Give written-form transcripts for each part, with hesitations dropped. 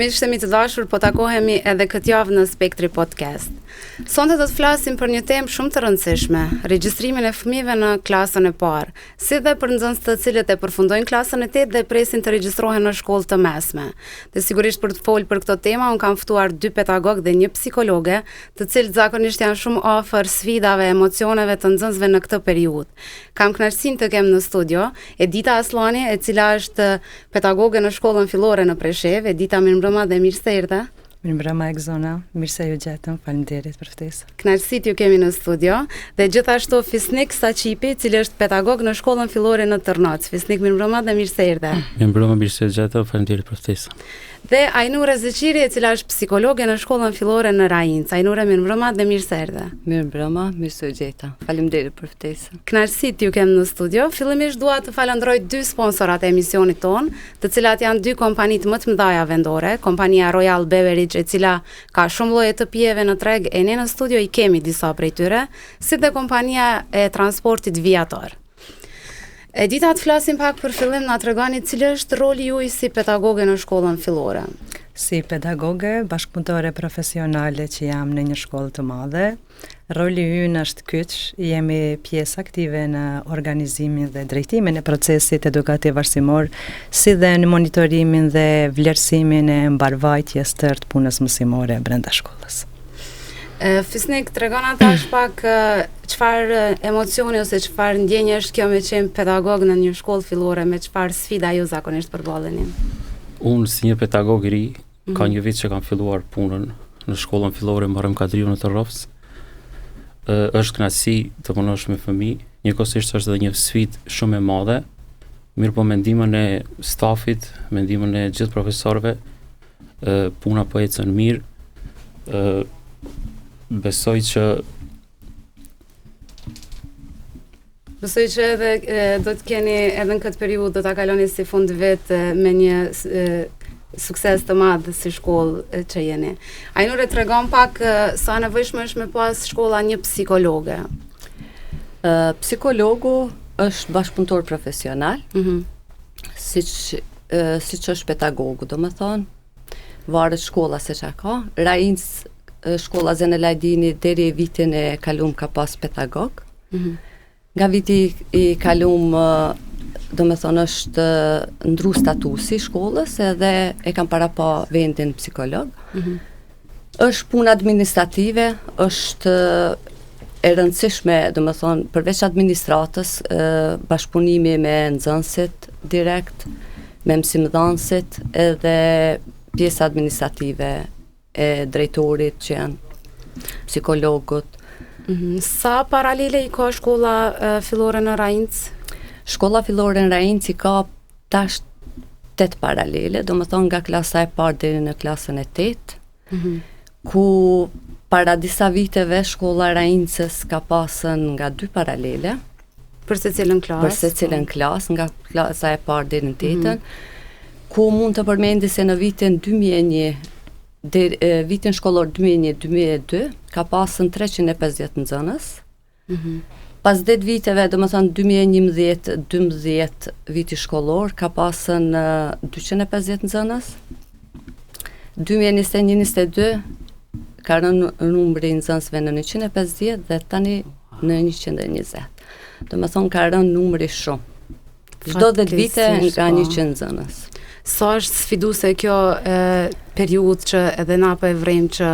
Miqtë mi të dashur, po takohemi edhe këtë javë në Spektri Podcast. Sonte do të flasim për një temë shumë të rëndësishme, regjistrimin e fëmijëve në klasën e parë, si dhe për nxënësit të cilët e përfundojnë klasën e 8 dhe presin të regjistrohen në shkollë të mesme. Dhe sigurisht për të folur për këtë temë, unë kam ftuar 2 pedagogë dhe 1 psikologe, të cilët zakonisht janë shumë afër sfidave, emocioneve të nxënësve në këtë periudhë. Kam kënaqësinë të kem në studio Edita Aslani, e cila është pedagoge në shkollën fillore në Preshevë. Edita, mirëmbrëma dhe mirë se erdhe. Mirëmbrëma Egzona, mirë se ju gjetëm, faleminderit për ftesën. Kënaqësi t'ju kemi në studio dhe gjithashtu Fisnik Saqipi, i cili është pedagog në shkollën fillore në Tërnoc. Fisnik, mirëmbrëma dhe mirë se erdhe. Mirëmbrëma, mirë se gjetëm, faleminderit për ftesën. Dhe Ajnure Zeqiri, e cila është psikologe në shkollën fillore në Rainc. Ajnure, mirëmbrëma dhe mirë se erdhe. Mirëmbrëma, mirë se gjeta. Faleminderit për ftesën. Kënaqësi t'ju kem në studio. Fillimisht dua të falenderoj 2 sponsorat e emisionit ton, të cilat janë 2 kompanitë më të mëdha vendore, kompania Royal Beverage, e cila ka shumë lloje të pijeve në treg, e ne në studio i kemi disa prej tyre, si dhe kompania e transportit Viator. Edita, të flasim pak për fillim, na tregoni cili është roli juaj si pedagoge në shkollën fillore. Si pedagoge, bashkëpunëtore profesionale që jam në një shkollë të madhe, roli ynë është kyç, jemi pjesë aktive në organizimin dhe drejtimin e procesit edukativ arsimor, si dhe në monitorimin dhe vlerësimin e mbarvajtjes tërë të punës mësimore brenda shkollës. Fisnik, tregona tash pak çfarë emocioni ose çfarë ndjenje është kjo me qenë pedagog në një shkollë fillore, me çfarë sfida ju zakonisht përballeni? Unë si një pedagog i ri, ka një vit që kam filluar punën në shkollën fillore Muharrem Kadriu në Tërrovës. Është kënaqësi të punosh me fëmijë, njëkohësisht është edhe një sfidë shumë e madhe, mirë po me ndihmën e stafit, me ndihmën e gjithë profesorëve, puna po ecën mirë. Besoj që edhe do të keni edhe në këtë periudhë do ta kaloni si fund vit me një sukses të madh si shkollë që jeni. Ajnure, tregon pak sa nevojshme është me pas shkolla një psikologe. Psikologu është bashkëpunëtor profesional, siç është pedagogu, domethënë varet shkolla se çka ka. Rainc shkolla Zene Lajdini deri vitin e kalum ka pas pedagog. Nga viti i kalum domethënë është ndru statusi shkollës edhe e kam para pa vendin psikolog. Është punë administrative, është e rëndësishme, domethënë përveç administratës, bashkëpunimi me nxënësit direkt, me mësimdhënësit edhe pjesa administrative e drejtorit që janë psikologët. Sa paralele i ka shkolla fillore në Rainc? Shkolla fillore në Rainc i ka tash 8 paralele, domethënë nga klasa e parë deri në klasën e 8, ku para disa viteve shkolla Raincës ka pasën nga 2 paralele. Për secilën klasë? Për secilën klasë, nga klasa e parë deri në 8-ën, ku mund të përmendi se në vitin 2001 vitin shkollor 2001-2002 ka pasën 350 nxënës. Pas 10 viteve, domethënë 2011-12 viti shkollor ka pasën 250 nxënës. 2021-22 ka rënë numri i nxënësve në 150 dhe tani në 120. Domethënë ka rënë numri shumë. Çdo 10 vite nga 100 nxënës. Sa është sfiduese kjo periudhë që edhe na po e vrem që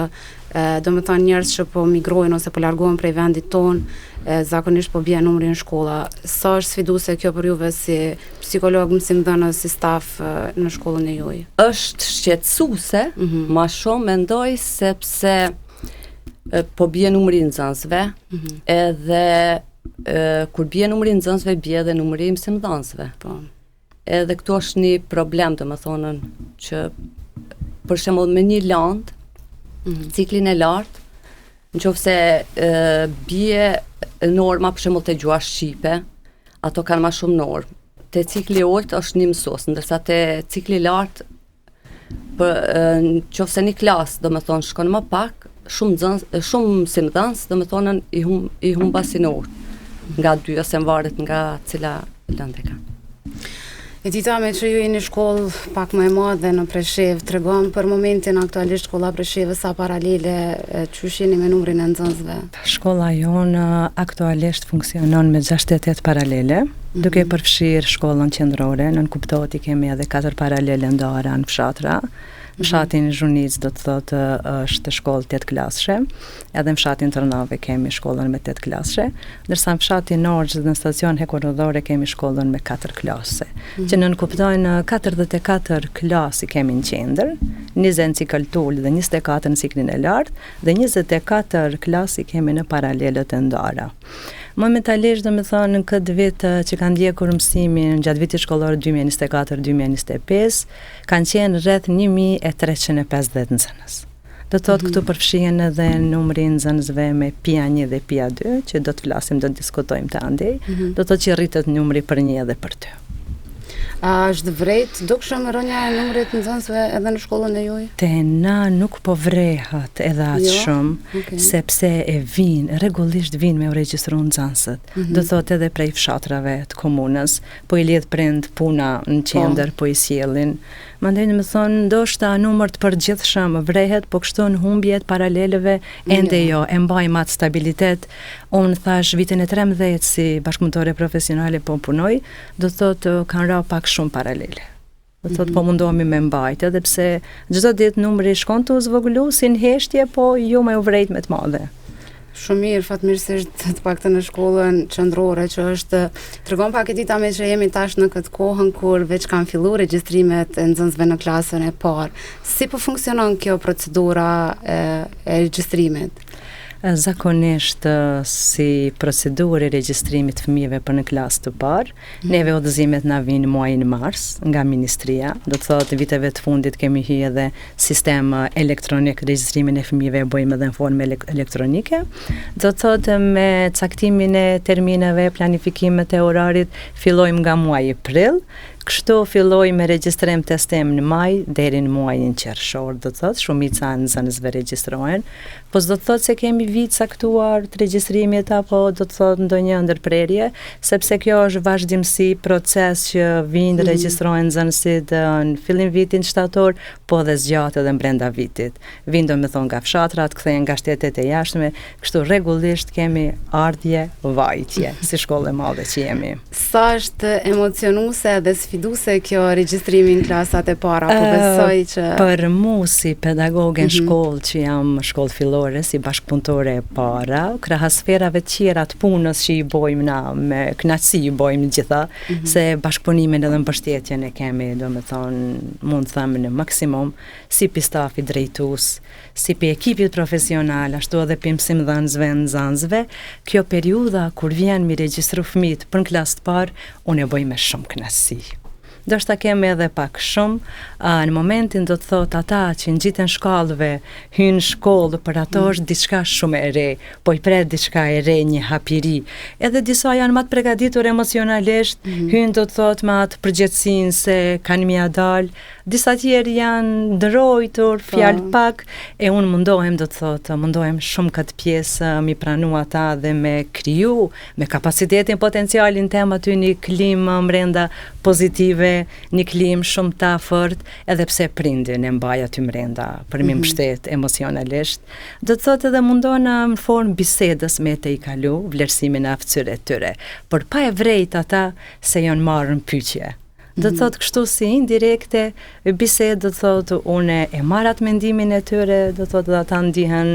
domethënë njerëz që po migrojnë ose po largohen prej vendit ton, zakonisht po bie numri në shkolla. Sa është sfiduese kjo për juve si psikolog, mësimdhënës, si staf në shkollën e juaj? Është shqetësuese, ma shumë mendoj sepse po bie numri i nxënësve, edhe kur bie numri i nxënësve bie edhe numri i mësimdhënësve. Po. Edhe këtu është një problem, domethënë, që për shembull me një land, ciklin e lartë, nëse bie norma për shembull te gjua shqipe, ato kanë më shumë normë. Te cikli i ulët është një mësues, ndërsa te cikli i lartë, nëse një klasë, domethënë, shkon më pak, shumë mësimdhënës, domethënë i humbasin orë, nga 2 ose varet nga cila lëndë e kanë. Edita, me që ju jeni shkollë pak më e madhe në Preshevë, tregon për momentin aktualisht shkolla Preshevë sa paralele, qysh jeni me numrin e nxënësve? Shkolla jonë aktualisht funksionon me 68 paralele, duke përfshirë shkollën qendrore, nën kuptohet i kemi edhe 4 paralele ndara në fshatra. Në fshatin Zhunic do të thotë është shkollë 8 klasëshe, edhe në fshatin Tërnave kemi shkollën me 8 klasëshe, ndërsa në fshatin Norgjë dhe në stacion Hekorodhore kemi shkollën me 4 klasë, që nënkuptojnë 44 klasë i kemi në qendër, 20 në cikël tul dhe 24 në ciklin e lartë, dhe 24 klasë i kemi në paralelet e ndara. Momentalisht do me thonë në këtë vit që kanë ndjekur mësimin gjatë vitit shkollor 2024-2025 kanë qenë rreth 1350 nxënës. Do të thotë këtu përfshihen edhe numri i nxënësve me PIA 1 dhe PIA 2 që do të flasim, do të diskutojmë të andej. Do të thotë që rritet numri për 1 dhe për 2. A është vërejt dukshëm rënja e numrit nxënësve edhe në shkollën e juaj? Te na nuk po vrehat edhe aq shumë, sepse rregullisht vinë me u regjistru nxënësët. Do thotë edhe prej fshatrave të komunës, po i lidh prind puna në qendër, po i sjellin. Mandej më thonë, ndoshta numër të përgjithshëm vrehet, po kështu në humbjet paraleleve ende jo, e mbajmë atë stabilitet. Unë thash vitin e 13 si bashkëpunëtore profesionale po punoj, do thotë kanë ra pak shumë paralele. Do thotë po mundohemi me mbajtë, edhe pse çdo ditë numri shkon të zvogëlu si në heshtje, po jo me u vrejt me të madhe. Shumë mirë, fatmirësisht të paktën në shkollën qendrore që është tregon pak Edita me që jemi tash në këtë kohën kur veç kanë filluar regjistrimet e nxënësve në klasën e parë. Si po funksionon kjo procedura e regjistrimit? Zakonisht si procedurë e regjistrimit fëmijëve për në klasë të parë, neve udhëzimet na vinë muajin mars nga ministria. Do të thotë viteve të fundit kemi hyrë edhe sistem elektronik, regjistrimin e fëmijëve e bëjmë edhe në formë elektronike. Do të thotë me caktimin e termineve, planifikimet e orarit, fillojmë nga muaji prill. Kështu filloj me regjistrim testim në maj deri në muajin qershor, do të thotë shumica e nxënësve regjistrohen, po s'do të thotë se kemi vit caktuar të regjistrimit apo do të thotë ndonjë ndërprerje, sepse kjo është vazhdimsi, proces që vinë regjistrohen nxënësit në fillim vitin shtator, po dhe zgjatet edhe brenda vitit. Vinë do me thonë nga fshatrat, kthehen nga shtetet e jashtme, kështu rregullisht kemi ardhje vajtje si shkollë e madhe që jemi. Sa është emocionuese dhe sfiduse kjo regjistrimi në klasat e para, po besoj që... Për mu si pedagoge në shkollë që jam shkollë fillore, si bashkëpunëtore e para, krahasferave tjera të punës që i bojmë na, me kënaqësi i bojmë gjitha, se bashkëpunimin edhe mbështetjen e kemi, do me thonë, mund të thëmë në maksimum, si pi stafi drejtues, si pi ekipit profesional, ashtu edhe pi mësimdhënësve, nxënësve, kjo periudha kur vjen mi regjistru fëmijët për në klasë të parë, unë e bëj me shumë kënaqësi. Do shta kemi edhe pak shumë, në momentin do të thot ata që në gjithën shkallëve hynë shkollë, për ato është diçka shumë e re, po i pret diçka e re, një hapiri. Edhe disa janë matë pregaditur emocionalisht, hynë do të thot me atë përgjithsin se kanë mja dalë, disa tjerë janë ndërojtur, fjalë pak, e unë mundohem, do të thot, mundohem shumë këtë pjesë, mi pranu ata dhe me kriju, me kapacitetin potencialin tema ty një klim mrenda pozitive, një klim shumë të afërt, edhe pse prindin e mbaj aty mrenda për mi mbështet emocionalisht. Do të thotë edhe mundohena në formë bisedës me të i kalu vlerësimin e aftësire të tyre, por pa e vrejt ata se janë marrë në pyetje. Do të thotë kështu si indirekte bisedë, do të thotë unë e marr atë mendimin e tyre, do të thotë ata ndihen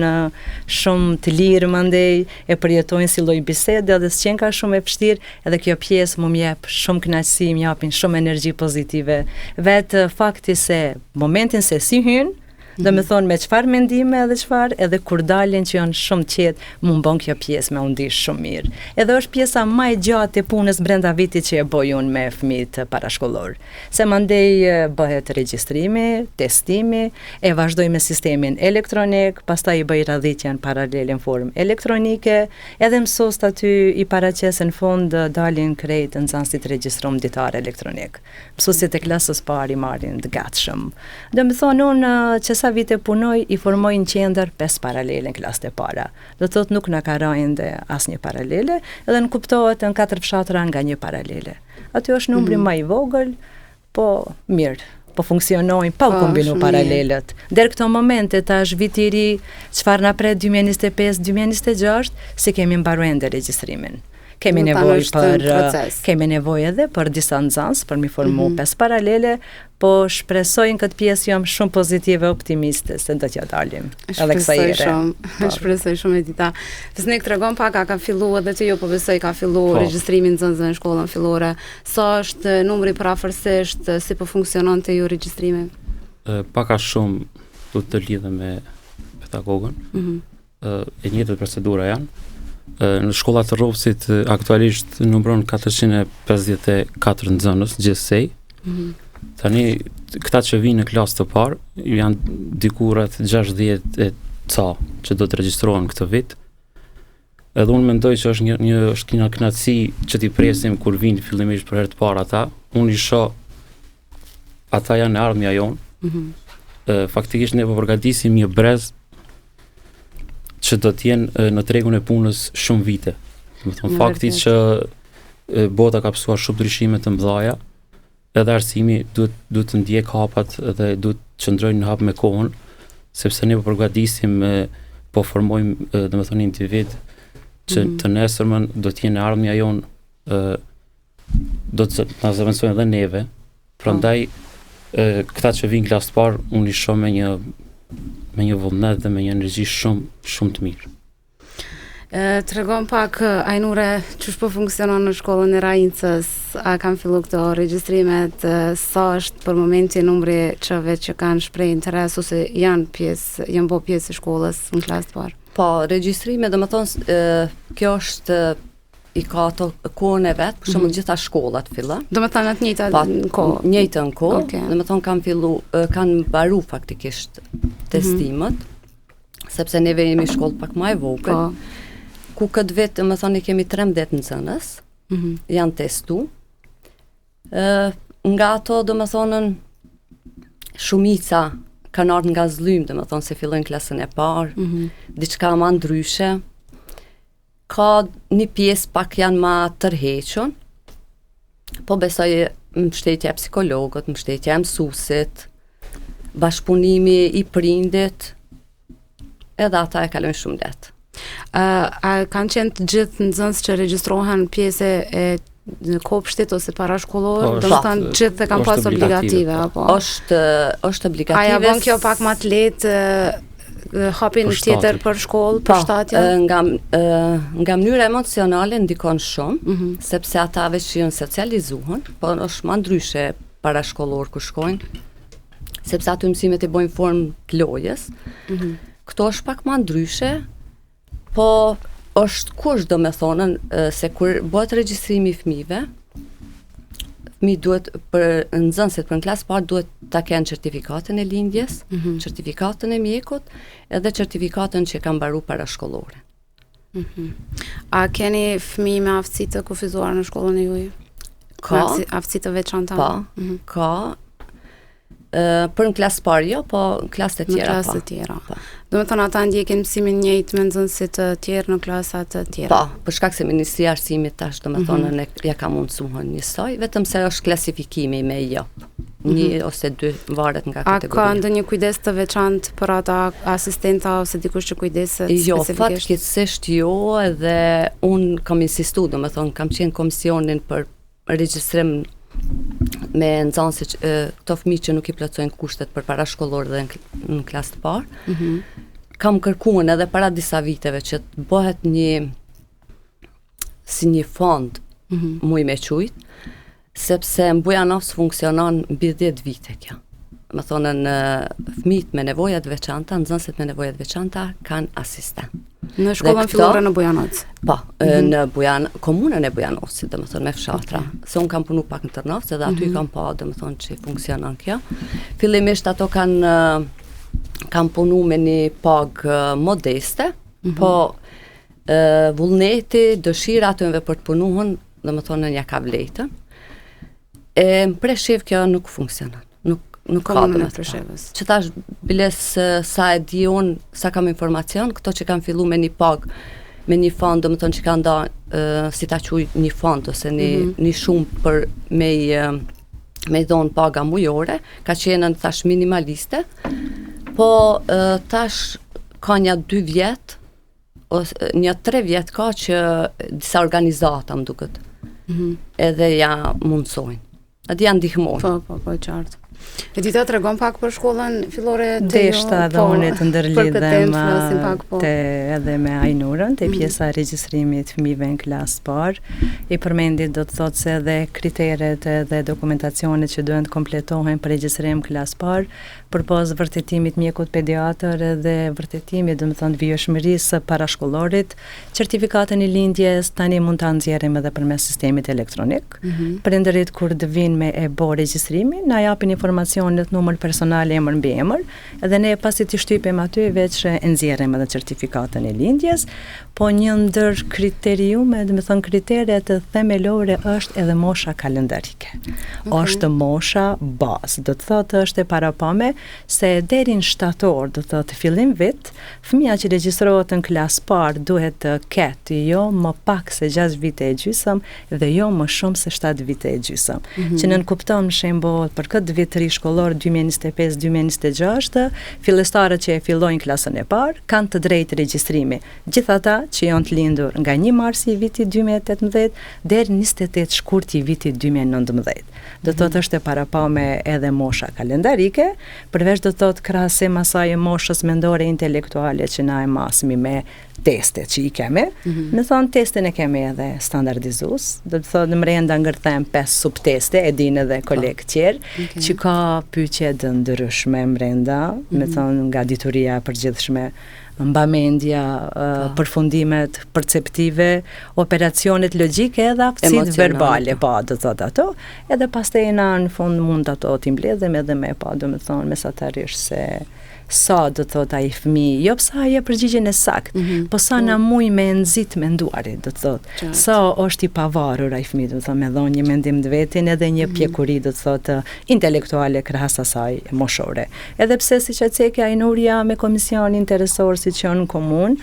shumë të lirë mandej, e përjetojnë si lloj bisede dhe s'qen ka shumë e vështirë, edhe kjo pjesë më jep shumë kënaqësi, më japin shumë energji pozitive. Vetë fakti se momentin se si hyn, do me thonë me çfarë mendime edhe kur dalin që janë shumë qetë, më bën kjo pjesë me u ndish shumë mirë. Edhe është pjesa më e gjatë e punës brenda vitit që e bëj unë me fëmijët parashkollor. Se mandej bëhet regjistrimi, testimi, e vazhdoj me sistemin elektronik, pastaj i bëj radhitjen paralele në formë elektronike, edhe mësues aty i paraqesën në fund dalin krejt nxënësit regjistrum ditar elektronik. Mësuesit e klasës parë i marrin të gatshëm. Do me thonë unë që sa vite punoj, i formoj në qendër 5 paralele në klasët e para. Do të thotë nuk na ka rënë asnjë paralele, edhe në kuptohet në 4 fshatra nga një paralele. Aty është numri më i vogël, po mirë, po funksionojnë, pa u kombinu paralelet. Deri këto momente tash viti i ri, çfarë na pret 2025-2026, se kemi mbaruar ende regjistrimin. Kemi nevojë edhe për disa nxënës për mi formu 5 paralele, po shpresoj në këtë pjesë jam shumë pozitive, optimiste se do t'ja dalim. Edhe kësaj ere. Shpresoj shumë Edita. Fesnik tregon pak ka filluar edhe të jo, po besoj ka filluar regjistrimi nxënësve në shkollën fillore. Sa është numri përafërsisht, si po funksionon te ju regjistrimi? Pak a shumë do të lidhe me pedagogën. E njëjtat procedura janë. Në shkollat të Rrofsit aktualisht numëron 454 nxënës gjithsej. Tani këta që vinë në klasë të parë janë diku rreth 60 e ca që do të regjistrohen këtë vit. Edhe unë mendoj që është një kënaqësi që t'i presim kur vinë fillimisht për herë të parë ata. Unë i shoh ata janë ardhmja jonë. Faktikisht ne po përgatisim një brez që do t'jenë në tregun e punës shumë vite. Do të thonë fakti që bota ka pasur shumë ndryshime të mëdha, edhe arsimi duhet të ndjek hapat dhe duhet të qëndrojnë në hap me kohën, sepse ne po përgatisim, po formojmë domethënë individ që të nesërmën do të jenë ardhmja jonë, do të na zëvendësojnë edhe neve. Prandaj këta që vinë klasë parë unë i shoh me një vullnet dhe me një energji shumë të mirë. Tregon pak Ajnure ç'është po funksionon në shkollën e Raincës, a kanë filluar këto regjistrimet, sa është për momentin numri çave që kanë shpreh interes ose janë bërë pjesë e shkollës në klasë të parë? Po, regjistrime domethënë kjo është i ka ato kohën e vet, për shembull gjitha shkollat fillan. Domethënë atë njëjtën kohë. Domethënë kanë mbaruar faktikisht testimet, sepse neve jemi shkollë pak më e vogël. Ku këtë vit, domethënë kemi 13 nxënës, janë testu. Nga ato domethënë shumica kanë ardhur nga zlym, domethënë se fillojnë klasën e parë, diçka më ndryshe. Ka një pjesë pak janë ma tërheqën, po besoj mbështetja e psikologët, mbështetja e mësuesit, bashkëpunimi i prindit, edhe ata e kalojnë shumë lehtë. A kanë qenë të gjithë nxënës që regjistrohen pjesë e në kopshtit ose parashkollor, domethënë gjithë kanë pas obligative apo? Është obligative. A ja bën kjo pak më të lehtë hapin tjetër për shkollë, për shtatjen? Nga mënyra emocionale ndikon shumë, sepse ata veç janë socializuar, po është më ndryshe parashkollor ku shkojnë, sepse aty mësimet e bojnë formë të lojës. Këto është pak më ndryshe, po është kush domethënë se kur bëhet regjistrimi i fëmijëve, duhet për nxënësit për në klasë parë duhet ta kenë certifikatën e lindjes, certifikatën e mjekut, edhe certifikatën që kanë mbaruar parashkollore. A keni fëmijë me aftësi të kufizuar në shkollën e juaj? Ka. Aftësi të veçanta? Po, ka. Për në klasë parë jo, po në klasë të tjera. Në klasë të tjera. Domethënë ata ndjekin mësimin njëjtë me nxënësit të tjerë në klasa të tjera. Po, për shkak se Ministria e Arsimit tash domethënë ne ja ka mundsuar njësoj, vetëm se është klasifikimi me jo. Një ose dy varet nga kategoria. A ka ndonjë kujdes të veçantë për ata asistenta ose dikush që kujdeset specifikisht? Jo, fatkeqësisht jo, edhe un kam insistuar, domethënë kam qenë komisionin për regjistrim me nxënësit këto fëmijë që nuk i plotësojnë kushtet për parashkollor dhe në klasë të parë. Kam kërkuar edhe para disa viteve që të bëhet një fond muj me qujt, sepse në Bujanovës funksionon mbi 10 vite kjo. Më thonë në fëmijët me nevojat veçanta, nxënësit me nevojat veçanta kanë asistent. Në shkollën fillore në Bujanovës? Po, në komunën e Bujanovës, domethënë me fshatra. Se unë kam punu pak në Tërnovës, edhe aty kam pa, domethënë që funksionon kjo. Fillimisht ato kanë punu me një pagë modeste, po vullneti, dëshira atyve për të punuhën, domethënë ja ka vletën. Në Preshevë kjo nuk funksionon. Nuk ka në Preshevës. Që tash biles sa e di unë, sa kam informacion, këto që kanë fillu me një pagë, me një fond, domethënë që kanë si ta quj një fond ose një shumë për me me dhonë paga mujore, ka qenë tash minimaliste, po tash ka një 2 vjet, ose një 3 vjet ka që disa organizata më duket, edhe ja mundsojnë. Atë janë ndihmojnë. Po, qartë. E dita të regon pak për shkollën fillore të Deshta dhe unë të ndërlidhem edhe me Ajnurën, të pjesa e regjistrimit fëmijëve në klasë parë. I përmendit do të thotë se edhe kriteret dhe dokumentacionet që duhen të kompletohen për regjistrim klasë parë, përpos vërtetimit mjekut pediatër edhe vërtetimit, do të thonë vijshmërisë së parashkollorit, certifikatën e lindjes tani mund ta nxjerrim edhe përmes sistemit elektronik. Prindërit kur të vinë me e bë regjistrimin, na japin informacionet, numër personal, emër mbi emër, edhe ne pasi t'i shtypim aty veç e nxjerrim edhe certifikatën e lindjes, po një ndër kriteriume, do të thonë kriteret themelore është edhe mosha kalendarike. Është mosha bazë, do të thotë është e parapame se deri në shtator, do të thotë fillim vit, fëmia që regjistrohet në klasë parë duhet të ketë jo më pak se 6 vite e gjysëm dhe jo më shumë se 7 vite e gjysëm. Që nënkupton shembull për këtë vit ri shkollor 2025-2026, fillestarët që e fillojnë klasën e parë kanë të drejtë regjistrimi. Gjithata që janë të lindur nga 1 marsi i vitit 2018 deri 28 shkurti i vitit 2019. Do të thotë është e parapame edhe mosha kalendarike, përveç do të thotë krahasim asaj moshës mendore intelektuale që na e masmi me testet që i kemi. Me thonë testin e kemi edhe standardizues, do të thotë në brenda ngërthem 5 subteste, e dinë edhe kolegë tjerë, që ka pyetje të ndryshme brenda, me thonë nga dituria e përgjithshme, mbamendja, përfundimet perceptive, operacionet logjike edhe aftësitë verbale, do të thotë ato, edhe pastaj na në fund mund ato t'i mbledhim edhe me do të thonë mesatarisht se sa do të thotë ai fëmijë, jo pse ai e përgjigjen e saktë, po sa na muj me nxit menduarit, do të thotë. Sa është i pavarur ai fëmijë, do të thotë me dhënë një mendim të vetin edhe një pjekuri, do të thotë intelektuale krahas asaj moshore. Edhe pse siç e cekja Ajnuria me komision interesor siç janë në komunë,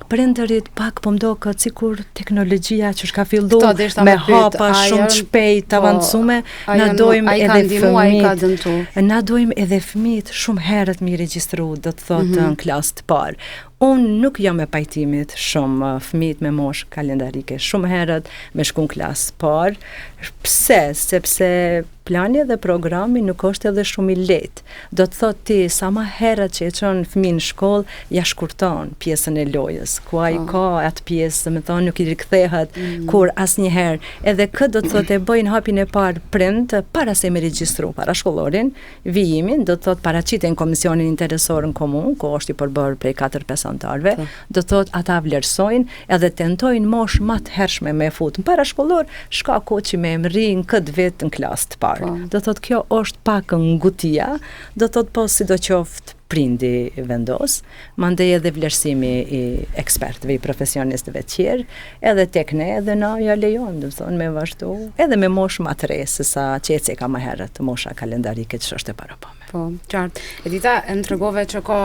prindërit pak po mdoket sikur teknologjia që ka filluar me hapa shumë të shpejt avancume, na dojmë edhe fëmijët. Na dojmë edhe fëmijët shumë herët mi regjistru, do të thotë në klasë të parë. Unë nuk jam e pajtimit shumë fëmijët me moshë kalendarike, shumë herët me shku në klasë parë. Pse? Sepse plani dhe programi nuk është edhe shumë i lehtë. Do të thotë ti sa më herët që e çon fëmijën në shkollë, ja shkurton pjesën e lojës, ku ai ka atë pjesë, më thonë nuk i rikthehet kur asnjëherë. Edhe këtë do të thotë e bëjnë hapin e parë prind para se me regjistru parashkollorin, vijimin, do të thotë paraqiten komisionin interesor në komunë, ku është i përbërë prej 4-5 antarëve, do të thotë ata vlerësojnë edhe tentojnë moshë më të hershme me fut në parashkollor, shka kohë që me emri në këtë vit në klasë të parë. Do të thotë kjo është pak ngutia, do të thotë po sidoqoftë prindi vendos, mandej edhe vlerësimi i ekspertëve, i profesionistëve tjerë, edhe tek ne edhe na ja lejojmë, do të thonë me vazhdu, edhe me moshë më të re, sesa që ecë ka më herët mosha kalendarike që është e parapame. Po, qartë. Edita, më tregove që ka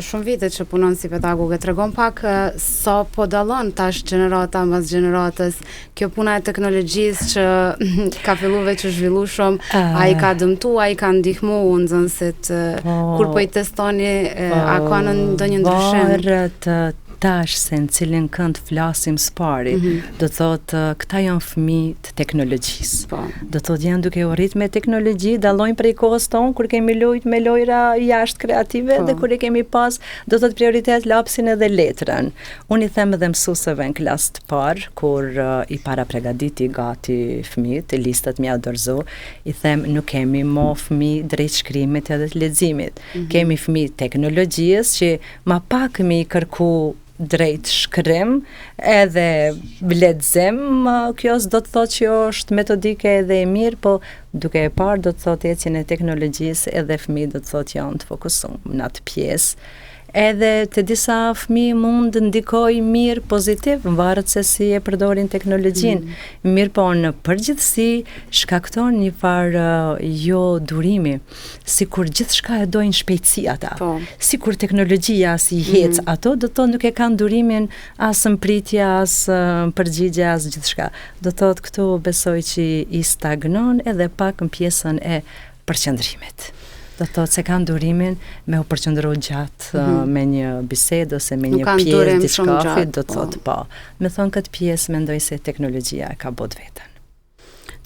shumë vite që punon si pedagoge, tregon pak sa po dallon tash gjenerata mbas gjeneratës, kjo puna e teknologjisë që ka filluar që zhvillu shumë, ai ka dëmtu, ai ka ndihmu nxënësit kur po i testoni, a ka ndonjë ndryshim? Tash se në cilin kënd flasim s'pari, do të thotë këta janë fëmijë të teknologjisë. Do të thotë janë duke u rritë me teknologji, dallojnë prej kohës tonë kur kemi lujt me lojra jashtë kreative dhe kur e kemi pas, do të thotë prioritet lapsin edhe letrën. Unë i them edhe mësuesve në klasë të parë, kur i para pregaditi gati fëmijët, listat mja dorëzu, i them nuk kemi mo fëmijë drejt shkrimit edhe të leximit. Kemi fëmijë teknologjisë që ma pak mi kërku drejt shkrim edhe lexim, kjo do të thotë që është metodike edhe e mirë, po duke e parë do të thotë ecjen e teknologjisë edhe fëmijët do të thotë janë të fokusuar në atë pjesë. Edhe të disa fëmijë mund ndikoj mirë pozitiv, varet se si e përdorin teknologjinë. Mirë po në përgjithësi shkakton një farë jo durimi, sikur gjithçka e dojnë shpejtësi ata. Sikur teknologjia si hec ato, do të thotë nuk e kanë durimin as në pritje, as përgjigje, as gjithçka. Do të thotë këtu besoj që i stagnon edhe pak në pjesën e përqendrimit. Do të thotë se kanë durimin me u përqendruar gjatë me një bisedë ose me një pjesë diçkafi, do të thotë po. Me thonë këtë pjesë mendoj se teknologjia e ka bot veten.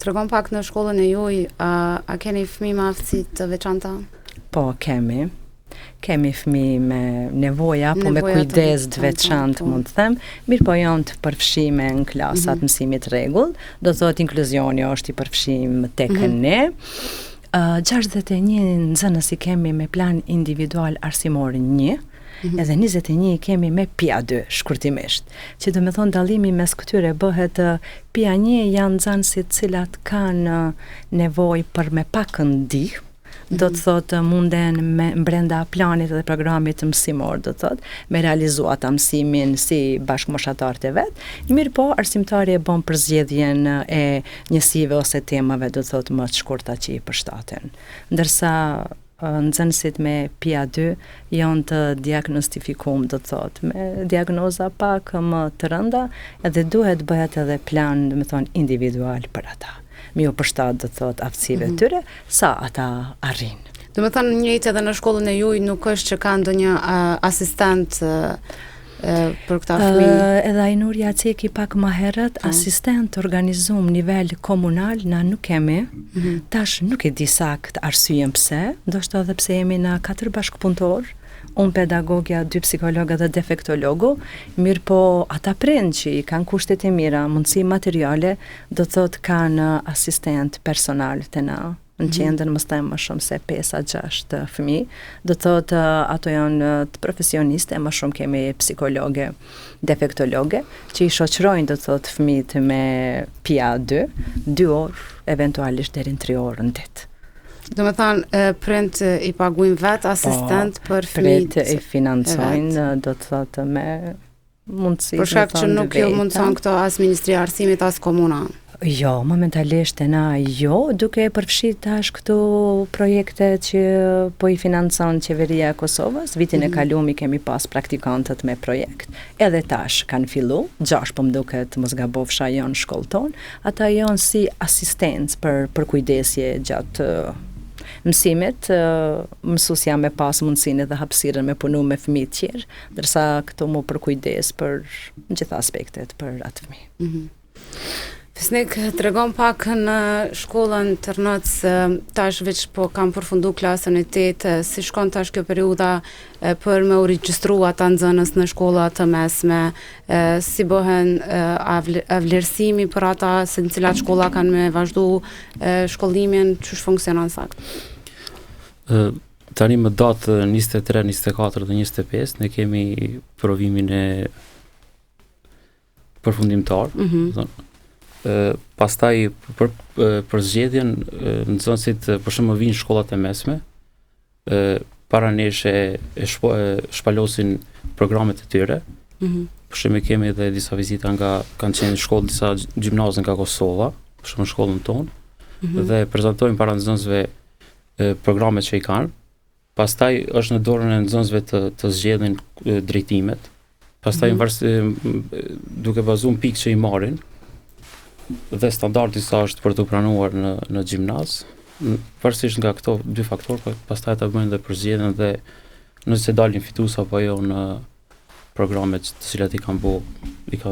Tregon pak në shkollën e juaj, a keni fëmijë me aftësi të veçanta? Po, kemi. Kemi fëmijë me nevoja, po me kujdes të veçantë mund të them, mirë po janë të përfshime në klasat mësimit rregull, do të thotë inkluzioni është i përfshim tek ne. 61 nxënës i kemi me plan individual arsimor 1, edhe 21 kemi me PIA 2 shkurtimisht. Që do me thonë dallimi mes këtyre bëhet PIA 1 janë nxënësit cilat kanë nevojë për me pak ndihmë, do të thotë munden brenda planit dhe programit mësimor, do të thotë, me realizu ata mësimin si bashkëmoshatarët e vet. Mirë po, arsimtari e bën përzgjedhjen e njësive ose temave, do të thotë, më të shkurta që i përshtaten. Ndërsa nxënësit me PIA 2 janë të diagnostifikuar, do të thotë, me diagnoza pak më të rënda, edhe duhet bëhet edhe plan, do të thonë, individual për ata. Mi u përshtat, do të thotë, aftësive tyre, sa ata arrin. Do me thënë njëjtë edhe në shkollën e juaj nuk është që ka ndonjë asistent për këta fëmijë? Edhe Ainurja ceki pak më herët, asistent organizum nivel komunal na nuk kemi. Tash nuk e di sakt arsyeën pse, ndoshta edhe pse jemi na 4 bashkëpunëtor, unë pedagogja, 2 psikologë dhe defektologu, mirë po ata prind që i kanë kushtet e mira, mundësi materiale, do të thotë kanë asistent personal të na, në qendër mos them më shumë se 5-6 fëmijë, do të thotë ato janë të profesioniste, më shumë kemi psikologe, defektologe, që i shoqërojnë, do të thotë, fëmijët me PIA 2 orë, eventualisht deri në 3 orë në ditë. Do me thanë, prind i paguajnë vetë asistent për fëmijët? Prind i financojnë, do të thotë, me mundësi. Për shkak që nuk ju mundson këto as Ministria e Arsimit, as komuna? Jo, momentalisht e na jo, duke përfshirë tash këto projekte që po i financon qeveria e Kosovës. Vitin e kalumi kemi pas praktikantët me projekt, edhe tash kanë fillu, 6 po më duket mos gabofsha janë shkollë tonë, ata janë si asistencë për kujdesje gjatë mësimit, mësusja me pas mundësinë dhe hapësirën me punu me fëmijë të tjerë, ndërsa këto mu për kujdes për gjitha aspektet për atë fëmijë. Fisnik, tregon pak në shkollën Tërnoc, tash veç po kam përfundu klasën e 8, si shkon tash kjo periuda për me u regjistru ata nxënës në shkolla të mesme, si bëhen vlerësimi për ata, se në cilat shkolla kanë me vazhdu shkollimin, ç'është funksionon sakt? Tani më datë 23, 24 dhe 25, ne kemi provimin e përfundimtar, pastaj për zgjedhjen nxënësit për shembull vinë shkollat e mesme, para nesh e shpalosin programet e tyre. Për shembull kemi edhe disa vizita kanë qenë shkollë disa gjimnazë nga Kosova, për shembull shkollën tonë, dhe prezantojnë para nxënësve programet që i kanë. Pastaj është në dorën e nxënësve të zgjedhin drejtimet. Pastaj duke bazuar pikë që i marrin, dhe standardi sa është për të pranuar në gjimnaz, varsisht nga këto 2 faktorë, pastaj ta bëjnë dhe përzgjedhjen dhe nëse dalin fitues apo jo në programet të cilat i kanë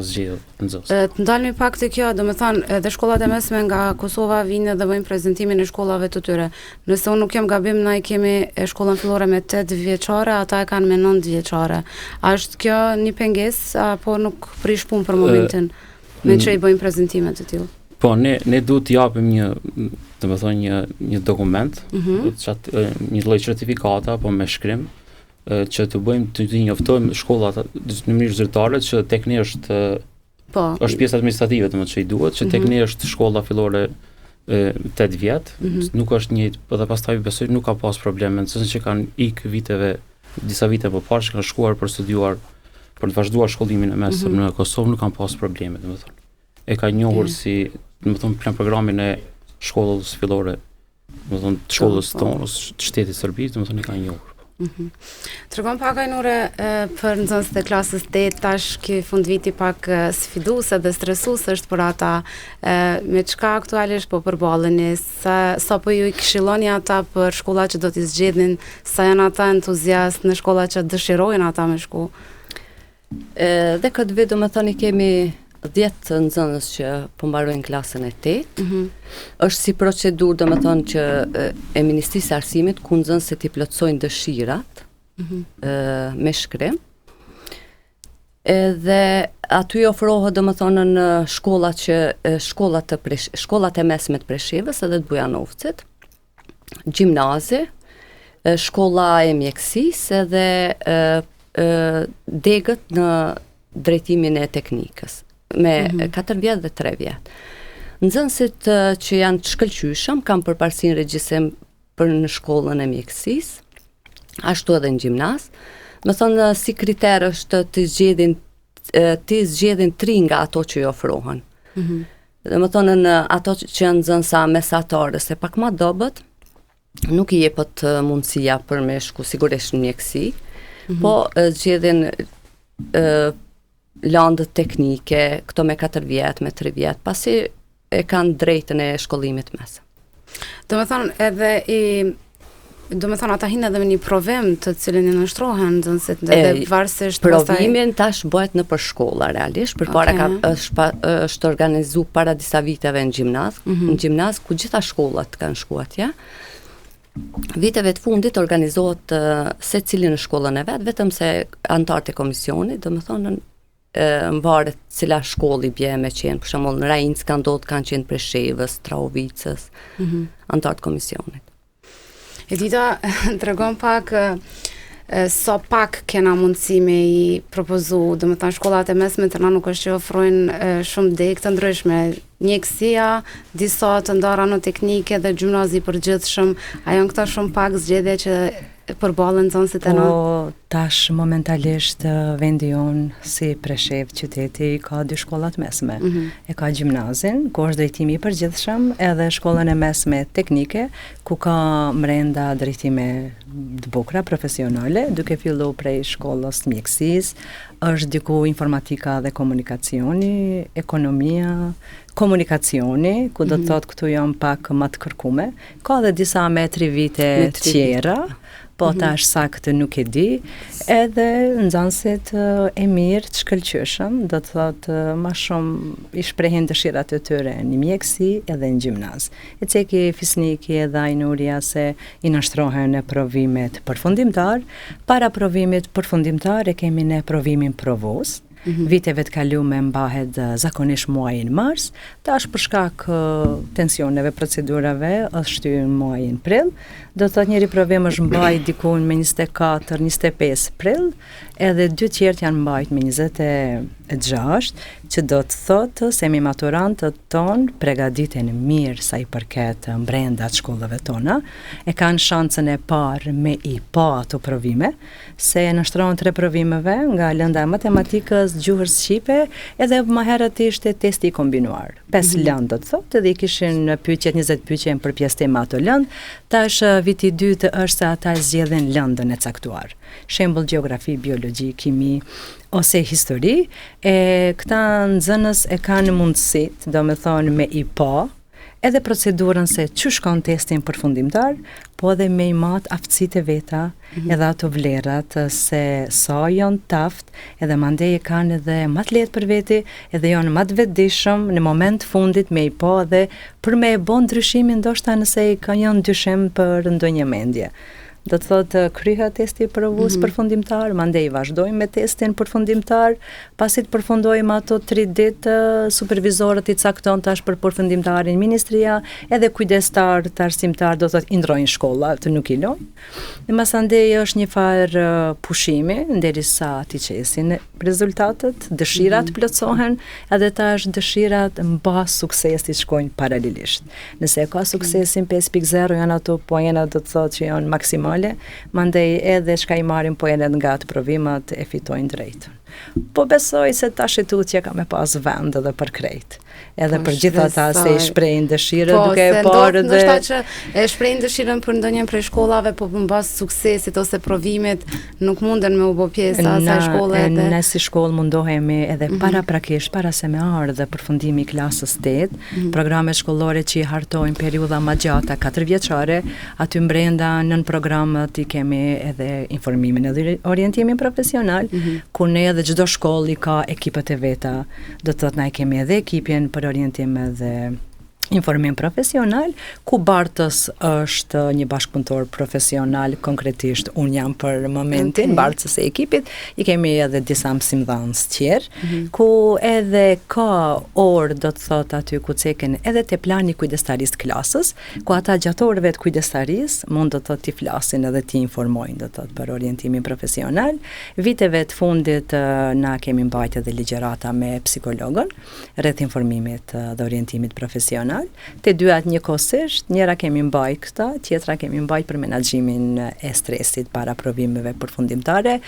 zgjedhur nxënës. Të ndalemi pak te kjo, domethënë edhe shkollat e mesme nga Kosova vinë dhe bëjnë prezantimin e shkollave të tyre. Nëse unë nuk jam gabim, ne kemi shkollën fillore me 8 vjeçare, ata e kanë me 9 vjeçare. A është kjo një pengesë apo nuk prish punë për momentin? Me që i bëjmë prezentimet të tillë? Po, ne duhet të japim një dokument, një lloj certifikata apo me shkrim, që të bëjmë të njoftojmë shkollat në mënyrë zyrtare që tek ne është pjesë administrative, domethënë që i duhet, që tek ne është shkolla fillore 8 vjet, nuk është njëjtë, dhe pastaj besoj nuk ka pas probleme, nëse që kanë ikë viteve disa vite më parë që kanë shkuar për studiuar, për të vazhduar shkollimin e mesëm në Kosovë, nuk kanë pas probleme, domethënë. E ka njohur si, domethënë, plan programin e shkollës fillore, domethënë të shkollës tonë, të shtetit Serbisë, domethënë e ka njohur. Tregon pak Ajnure për nxënësit e klasës 8 tash ky fundviti pak sfiduese dhe stresues është për ata, me çka aktualisht po përballeni, sa po ju i këshilloni ata për shkollat që do t'i zgjedhin, sa janë ata entuziast në shkollat që dëshirojnë ata me shku? Dhe këtë vit domethënë kemi 10 nxënës që po mbarojnë klasën e 8. Është si procedurë domethënë që e Ministrisë së Arsimit ku nxënësit i plotësojnë dëshirat me shkrim. Edhe aty ofrohet domethënë në shkollat e mesme të Preshevës edhe të Bujanovcit, gjimnazi, shkolla e mjekësisë edhe degët në drejtimin e teknikës me 4 vjet dhe 3 vjet. Nxënësit që janë të shkëlqyshëm kanë përparësinë regjistrim për në shkollën e mjekësisë, ashtu edhe në gjimnaz. Më thonë si kriter është të zgjedhin 3 nga ato që i ofrohen. Dhe më thonë në ato që janë nxënësa mesatare se pak më dobët, nuk i jepet mundësia për me shku sigurisht në mjekësi, po zgjedhin landët teknike, këto me 4 vjet, me 3 vjet, pasi e kanë drejtën e shkollimit mes. Do me thonë ata hinë edhe me një provim të cilin i nështrohen nxënësit edhe varësisht provimin tash bëhet në për shkolla realisht, përpara është organizu para disa viteve në gjimnaz, në gjimnaz ku gjitha shkollat kanë shkuar atje. Viteve të fundit organizohet secili në shkollën e vet, vetëm se antarët e komisionit, domethënë varet cila shkolli bje me qenë, për shembull në Rainc kanë qenë Preshevës, Traovicës, antarët komisionit. Edita, tregon pak sa pak kena mundësi me i propozu, domethënë shkollat e mesme të na nuk është që ofrojnë shumë degë të ndryshme, mjekësia, disa të ndara në teknike dhe gjimnazi përgjithshëm, a janë këta shumë pak zgjedhje që përballen nxënësit e na? Po tash momentalisht vendi jon si Preshev qyteti ka 2 shkollat mesme. E ka gjimnazin, ku është drejtimi i përgjithshëm, edhe shkollën e mesme teknike, ku ka brenda drejtime të bukura profesionale, duke fillu prej shkollës mjekësisë, është diku informatika dhe komunikacioni, ekonomia, komunikacioni, ku do të thotë këtu janë pak më të kërkume, ka dhe disa me 3 vite tjera, po tash saktë nuk e di, edhe nxënësit e mirë të shkëlqyeshëm, do të thotë më shumë i shprehin dëshirat e tyre në mjekësi edhe në gjimnaz. E ceki fisniki edhe Ajnuria se i nështrohen në provimet përfundimtar, para provimit përfundimtar e kemi në provimin provos. Viteve të kalume mbahet zakonisht muajin mars, tash për shkak tensioneve, procedurave, është shtyr muajin prill. Do të thotë njëri provim është mbajt dikun me 24-25 prill, edhe 2 tjerët janë mbajt me 26, që do të thotë semi-maturantët tonë përgatiten mirë sa i përket brenda të shkollave tona, e kanë shansën e parë me i pa ato provime, se nështrohen 3 provimeve nga lënda e matematikës, gjuhës shqipe, edhe më herët ishte testi i kombinuar. 5 lëndë do të thotë, edhe i kishin pyetjet 20 pyetje për pjesëtim ato lëndë, tash viti i dytë është se ata zgjedhin lëndën e caktuar. Shembull gjeografi, biologji, kimi ose histori, e këta nxënës e kanë mundësit, do me thonë me i pa, edhe procedurën se që shkon testin përfundimtar, po edhe me i mat aftësitë e veta, edhe ato vlerat, se sa janë taft, edhe mandej e kanë edhe më të lehtë për veti, edhe janë më të vetëdijshëm në moment fundit me i pa edhe për me e bën ndryshimin ndoshta nëse kanë janë dyshim për ndonjë mendje. Do të thotë kryhet testi provus përfundimtar, mandej vazhdojmë me testin përfundimtar, pasi të përfundojmë ato 3 ditë, supervizorët i cakton tash për përfundimtarin ministria, edhe kujdestar të arsimtar do të thotë i ndrojnë shkolla, të nuk i lojnë. Dhe masandej është një farë pushimi, nderisa ti qesin rezultatet, dëshirat plotësohen, edhe tash dëshirat mbas suksesit shkojnë paralelisht. Nëse ka suksesin 5.0 janë ato poena do të thotë që janë maksimal profesionale, mandej edhe çka I marrin po edhe nga të provimat e fitojnë drejtën. Po besoj se tash tutje ka me pas vend edhe për krejt. Edhe për gjithë ata se I shprehin dëshirën duke e parë dhe ndoshta që e shprehin dëshirën për ndonjë prej shkollave, po mbas suksesit ose provimit nuk munden me u bë pjesë asaj shkolle edhe. Ne si shkollë mundohemi edhe paraprakisht para se me ardhe përfundimi I klasës 8, programet shkollore që I hartojnë periudha më gjata 4 vjeçare, aty brenda nën programet I kemi edhe informimin edhe orientimin profesional, ku ne edhe çdo shkollë I ka ekipet e veta, do të thotë na I kemi edhe ekipin për orientim edhe informim profesional, ku Bartës është një bashkëpunëtor profesional, konkretisht unë jam për momentin Bartës e ekipit, I kemi edhe disa mësimdhënës tjerë, ku edhe ka orë, do të thot aty ku ceken edhe te plani kujdestarisë klasës, ku ata gjatë orëve të kujdestarisë mund do të thot t'i flasin edhe t'i informojnë, do të thot për orientimin profesional. Viteve të fundit na kemi mbajtur edhe ligjërata me psikologën rreth informimit dhe orientimit profesional. Të dyat njëkohësisht, njëra kemi mbaj këta, tjetra kemi mbaj për menaxhimin e stresit para provimeve përfundimtare.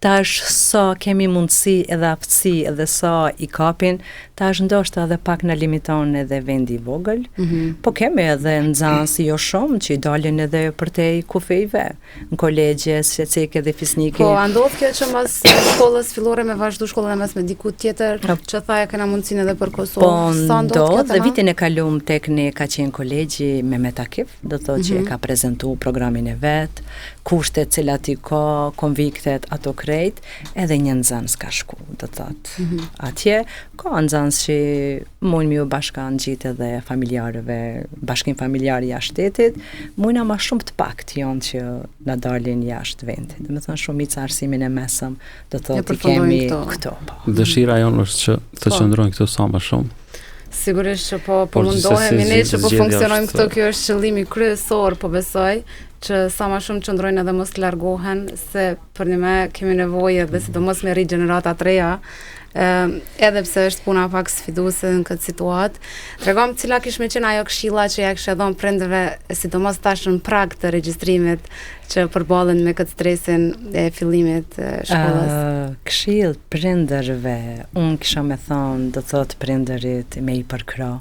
Tash sa kemi mundësi edhe aftësi edhe sa I kapin, tash ndoshta edhe pak na limiton edhe vendi I vogël. Po kemi edhe nxënës jo shumë që I dalin edhe përtej kufejve në kolegje, seceke dhe fisnike. Po ndodh kjo që mbas shkollës fillore me vazhdu shkollën e mesme diku tjetër, që tha e kena mundësinë edhe për Kosovë. Po ndodh, dhe vitin e kalum tek ne ka qenë kolegji Mehmet Akif, do të thotë që e ka prezantuar programin e vet, kushtet cilat I ka, konviktet ato krejt, edhe një nxënës ka shku, do të thotë. Atje ka nxënës që mund mi u bashkan gjitë edhe familjarëve, bashkim familjar jashtë shtetit, mujna ma shumë të pakt janë që na dalin jashtë vendit. Do të thonë shumica arsimin e mesëm, do të thotë I kemi këto. Dëshira jonë është që të qëndrojnë këto sa më shumë. Sigurisht që po mundohemi ne që po funksionojmë këto, kjo është qëllimi kryesor, po besoj që sa më shumë qëndrojnë edhe mos largohen, se për një me kemi nevojë dhe sidomos me rigjenerata të reja, edhe pse është puna pak sfiduese në këtë situatë. Tregom cila kish me qenë ajo këshilla që ja kishe dhënë prindërve, sidomos tash në prag të regjistrimit që përballen me këtë stresin e fillimit të shkollës. Këshill prindërve, unë kisha me thonë, do thotë prindërit me I përkra,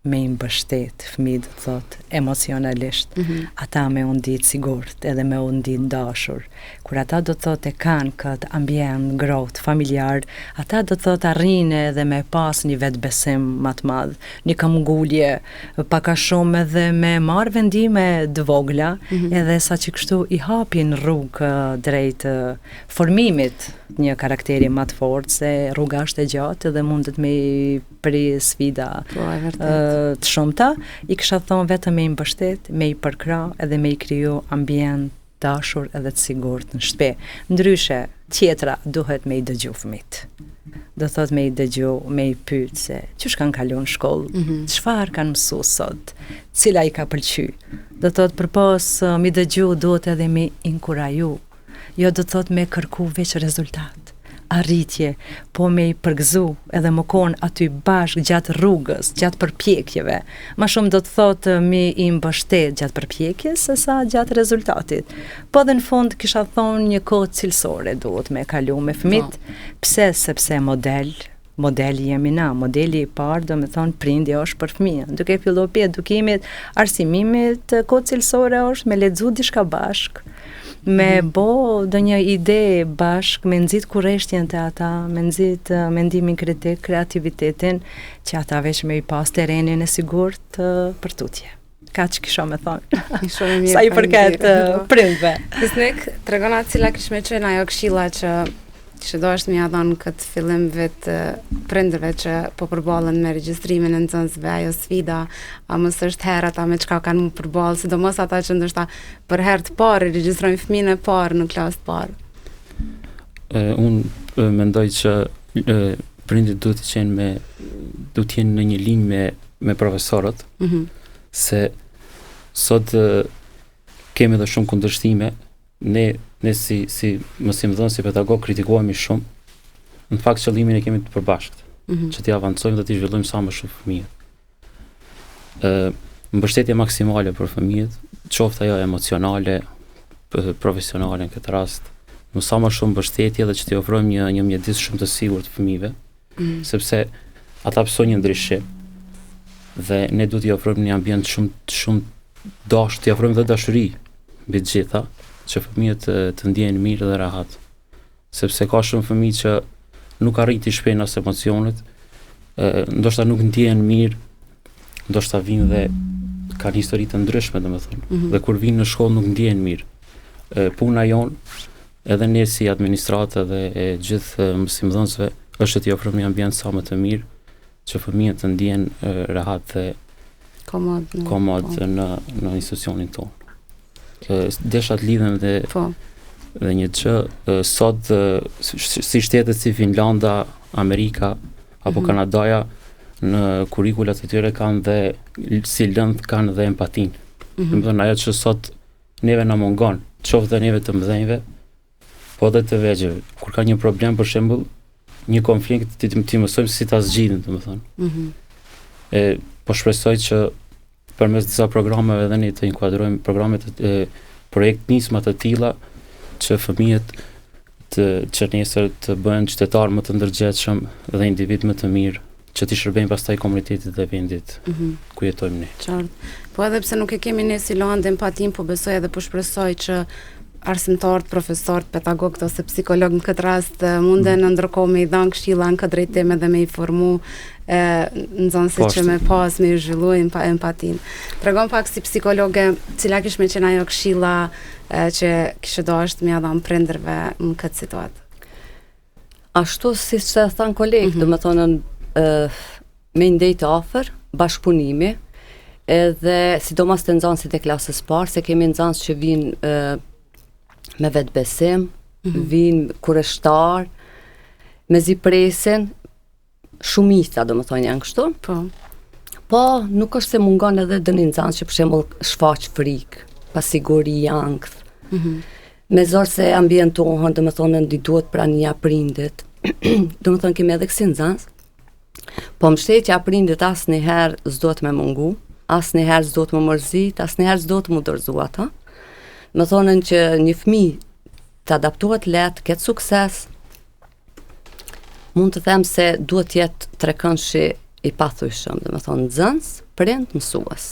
me I mbështet fëmijët, do thotë emocionalisht, ata me u ndit sigurt, edhe me u ndit dashur. Kur ata do thotë e kanë këtë ambient ngrohtë familjar, ata do thotë arrijnë edhe me pas një vetbesim më të madh, një këmbgulje, pak a shumë edhe me marr vendime të vogla, edhe saqë kështu I hapin rrugë drejt formimit një karakteri më të fortë, se rruga është e gjatë dhe mundet me I pri sfida të shumta. I kisha thonë vetëm me I mbështet, me I përkra edhe me I kriju ambient dashur edhe të sigurt në shtëpi. Ndryshe, tjetra duhet me I dëgju fëmijët. Do thot me I dëgju, me I pyet se ç'është kanë kaluar në shkollë, çfarë kanë mësuar sot, cila I ka pëlqy. Do thot përpos mi dëgju duhet edhe me inkuraju. Jo do thot me kërku veç rezultat, arritje, po me I përgëzu edhe më konë aty bashkë gjatë rrugës, gjatë përpjekjeve. Ma shumë do të thotë me I mbështet gjatë përpjekjes se sa gjatë rezultatit. Po dhe në fund kisha thonë një kohë cilësore duhet me kalu me fëmit. Pse? Sepse modeli jemi na, modeli I parë do me thonë prindi është për fëmijën. Duke filluar për edukimit, arsimimit, kohë cilësore është me lexu diçka bashkë, me bo do një ide bashk, me nxit kurreshtjen të ata, me nxit mendimin kritik, kreativitetin, që ata veç me I pas terrenin e sigurt për tutje. Kaq kisha me thonë. Sa I përket prindve. Kisnik, tregona cila kish me qenë ajo këshilla që do është mja dhënë këtë fillim vetë prindërve që po përballen me regjistrimin e nxënësve, ajo sfida, a mos është herë ata me çka kanë më përballë, sidomos ata që ndoshta për herë të parë regjistrojnë fëmijën e parë në klasë të parë. Unë mendoj që prindit duhet të jenë në një linjë me profesorët, se sot kemi edhe shumë kundërshtime. Ne si mësimdhënës, si pedagog kritikohemi shumë. Në fakt qëllimin e kemi të përbashkët, që t'i avancojmë dhe t'i zhvillojmë sa më shumë fëmijët. Mbështetje maksimale për fëmijët, qoftë ajo emocionale, profesionale në këtë rast, më sa më shumë mbështetje dhe që t'i ofrojmë një mjedis shumë të sigurt fëmijëve, sepse ata pësojnë një ndryshim dhe ne duhet t'i ofrojmë një ambient shumë t'i ofrojmë dhe dashuri mbi të gjitha, që fëmijët të ndjehen mirë dhe rahat. Sepse ka shumë fëmijë që nuk arrin t'i shpejnë as emocionet, ndoshta nuk ndjehen mirë, ndoshta vinë dhe kanë histori të ndryshme, domethënë. Dhe kur vinë në shkollë nuk ndjehen mirë. Puna jon, edhe ne si administratë dhe e gjithë mësimdhënësve, është t'i ofrojmë një ambient sa më të mirë, që fëmijët të ndjehen rahat dhe komod në institucionin tonë. Desha të lidhem dhe një që sot si shtetet si Finlanda, Amerika apo Kanadaja në kurrikulat e tyre kanë dhe si lëndë kanë dhe empatin. Domethënë ajo që sot neve na mungon, qoftë dhe neve të mëdhenjve, po edhe të vegjëve. Kur ka një problem, për shembull, një konflikt, ti mësojmë si ta zgjidhim, domethënë. Po shpresoj që përmes disa programeve edhe ne të inkuadrojmë programe projekt nisma të tilla që fëmijët që nesër të bëhen qytetarë më të ndërgjegjshëm dhe individ më të mirë, që t'i shërbejnë pastaj komunitetit dhe vendit ku jetojmë ne. Qartë. Po edhe pse nuk e kemi ne si landë empatin, po besoj edhe po shpresoj që arsimtarët, profesorët, pedagogët ose psikologët në këtë rast munden ndërkohë me i dhanë këshilla në këtë drejtim edhe me i formu nxënësit që me pas me i zhvillu empatin. Tregon pak si psikologe, cila kish me qenë ajo këshilla që kishe dashur me ia dhënë prindërve në këtë situatë? Ashtu si që thanë kolegë, domethënë me ndejtë afër, bashkëpunimi, edhe sidomos të nxënësit e klasës parë, se kemi nxënës që vinë me vetë besim, vinë kureshtar, me zi presin, shumica do më thonë janë kështu. Po, nuk është se mungon edhe dëni nxënës që për shembull shfaq frikë, pasiguri, ankth. Me zorë se ambientohen, do më thonë ndi duhet prania prindit, do më thonë kemi edhe kësi nxënës, po mbështetja prindit asnjëherë s'do të më mungu, asnjëherë s'do të më mërzit, asnjëherë s'do të më dorëzu ata. Më thonën që një fëmijë të adaptohet lehtë, ketë sukses, mund të them se duhet jetë trekëndshi i pathujshëm, dhe më thonë nxënës, prind, mësues.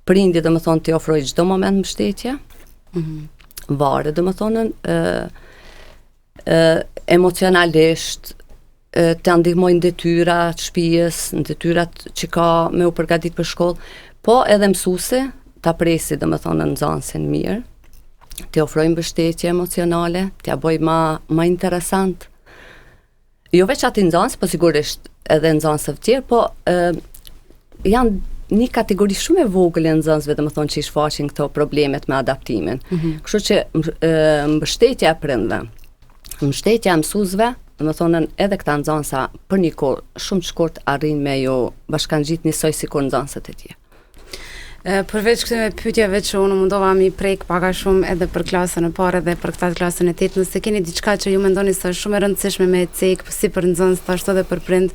Prindi dhe më thonë t'i ofroj çdo moment mbështetje, varet dhe më thonën emocionalisht, të ndihmojnë detyra të shtëpisë, në detyrat që ka me u përgatit për shkollë, po edhe mësuesi ta presi dhe më thonë nxënësin mirë, të ofrojnë mbështetje emocionale, t'ja bëj ma interesant. Jo veç ati nxënës, po sigurisht edhe nxënësve të tjerë, po janë një kategori shumë e vogël e nxënësve, dhe më thonë që i shfaqin këto problemet me adaptimin. Kështu që mbështetja e prindve, mbështetja e mësuesve, dhe më thonën edhe këta nxënësa për një kohë shumë të shkurt arrin me ju bashkangjit njësoj si kur nxënësat e tjerë. Përveç këtyre pyetjeve që unë mundova mi prek pak a shumë edhe për klasën e parë edhe për këtë klasën e tetë, nëse keni diçka që ju mendoni se është shumë e rëndësishme me cek, si për nxënës, ashtu edhe për prind,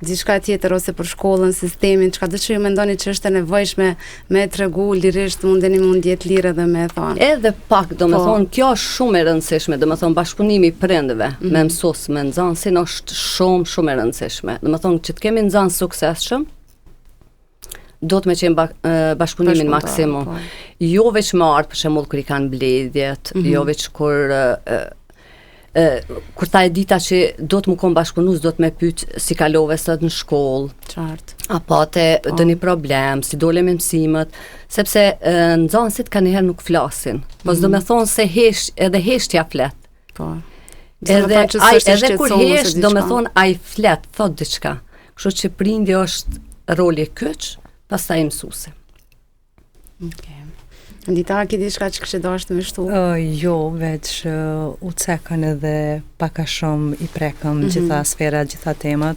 diçka tjetër ose për shkollën, sistemin, çka do që ju mendoni që është e nevojshme me tregu lirisht, mundeni mund jetë lirë dhe me thonë. Edhe pak, do me thonë, kjo është shumë e rëndësishme, do me thonë bashkëpunimi i prindëve me mësues, me nxënësin është shumë e rëndësishme. Do me thonë që të kemi nxënës suksesshëm, do të me qenë bashkëpunimin maksimum. Jo veç marë, për shembull kur i kanë mbledhjet, jo veç kur ta e dita që do të më konë bashkëpunus, do të me pyet si kalove sot në shkollë. Qartë. Apo te dëni problem, si dole me mësimët, sepse nxënësit ka njëherë nuk flasin. Po s'do me thonë se edhe heshtja flet. Po. Edhe kur hesht, do me thonë ai flet, thot diçka. Kështu që prindi është roli kyç, pastaj mësuesi. Ndita, ki diçka që kështë dashtë me shtu? Jo, veç u cekën edhe paka shumë i prekëm gjitha sfera, gjitha temat,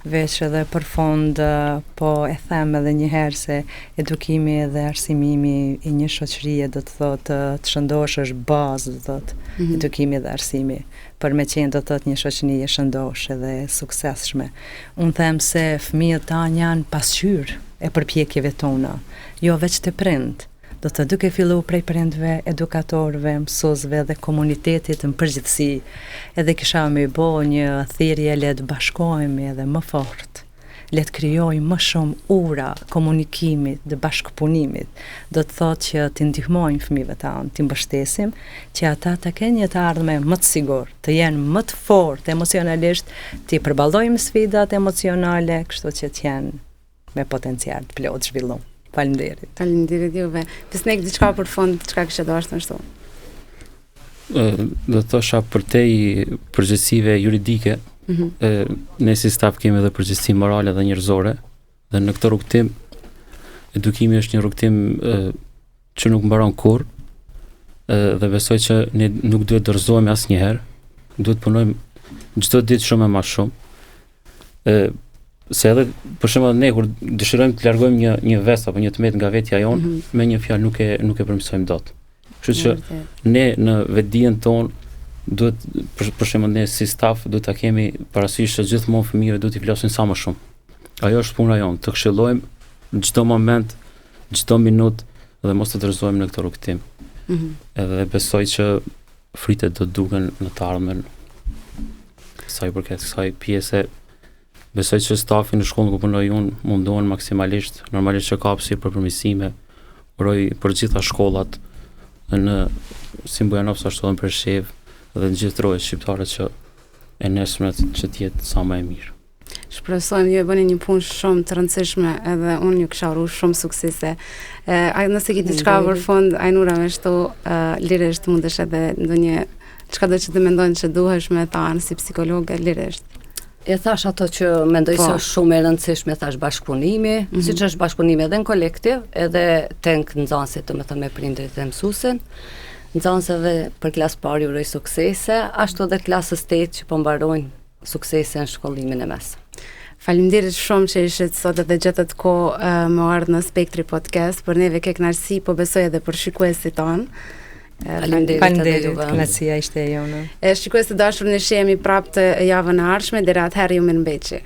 veç edhe për fond, po e them edhe njëherë se edukimi edhe arsimimi i një shoqërie do të thotë të shëndosh është bazë, do thotë edukimi dhe arsimi. Për me qenë do të thotë një shoqëri e shëndosh edhe suksesshme. Unë them se fëmijët tanë janë pasqyrë e përpjekjeve tona, jo veç të prind. Do të duke fillu prej prindve, edukatorëve, mësuesve dhe komunitetit në përgjithësi, edhe kisha me bo një thirrje le të bashkohemi edhe më fort. Le të krijojmë më shumë ura komunikimit dhe bashkëpunimit. Do të thotë që t'i ndihmojmë fëmijëve tanë, t'i mbështesim, që ata të kenë një të ardhme më të sigurt, të jenë më të fortë emocionalisht, t'i përballojmë sfidat emocionale, kështu që të jenë me potencial të plot zhvillum. Faleminderit. Faleminderit juve. Pesnik diçka për fund, çka kishte dashur të shtu? Do të thosha për te përgjegjësive juridike, ne si staf kemi edhe përgjegjësi morale dhe njerëzore, dhe në këtë rrugtim edukimi është një rrugtim që nuk mbaron kurrë, dhe besoj që ne nuk duhet dorëzohemi asnjëherë, duhet punojmë çdo ditë shumë më shumë. Se edhe për shembull ne kur dëshirojmë të largojmë një vestë apo një tmet nga vetja jonë, me një fjalë nuk e përmirësojmë dot. Kështu që ne në vetdijen tonë duhet për shembull ne si staf duhet ta kemi parasysh se gjithmonë fëmijëve duhet i flasim sa më shumë. Ajo është puna jonë, të këshillojmë çdo moment, çdo minutë dhe mos të dorëzohemi në këtë rrugtim. Edhe besoj që fritet do duken në të ardhmen. Sa i përket kësaj pjese, besoj që stafi në shkollën ku punoj unë mundohen maksimalisht, normalisht që ka hapësirë për përmirësime, uroj për gjitha shkollat në si Bujanovca ashtu edhe në Preshevë dhe në gjithë rrojet shqiptare që e nesërmet që të jetë sa më e mirë. Shpresojmë ju e bëni një punë shumë të rëndësishme edhe unë ju kisha uru shumë suksese. Nëse ki diçka për fund, Ajnura me shtu, lirisht mundesh edhe ndonjë çka do që të mendojnë që duhesh me ta si psikologe lirisht. E thash ato që mendoj se është shumë e rëndësishme, thash bashkëpunimi, siç është bashkëpunimi edhe në kolektiv, edhe tek nxënësit, domethënë me prindërit dhe mësuesin. Nxënësve për klasë parë uroj suksese, ashtu edhe klasës 8 që po mbarojnë suksese në shkollimin e mesëm. Faleminderit shumë që ishit sot edhe gjetët kohë më ardhë në Spektri Podcast, për neve ke kënaqësi, po besoj edhe për shikuesit tonë. Faleminderit, kënaqësia ishte e jone. Shikuesit dashur, ne shihemi prapë të javën e ardhshme, deri atëherë ju mirëmbëjtje.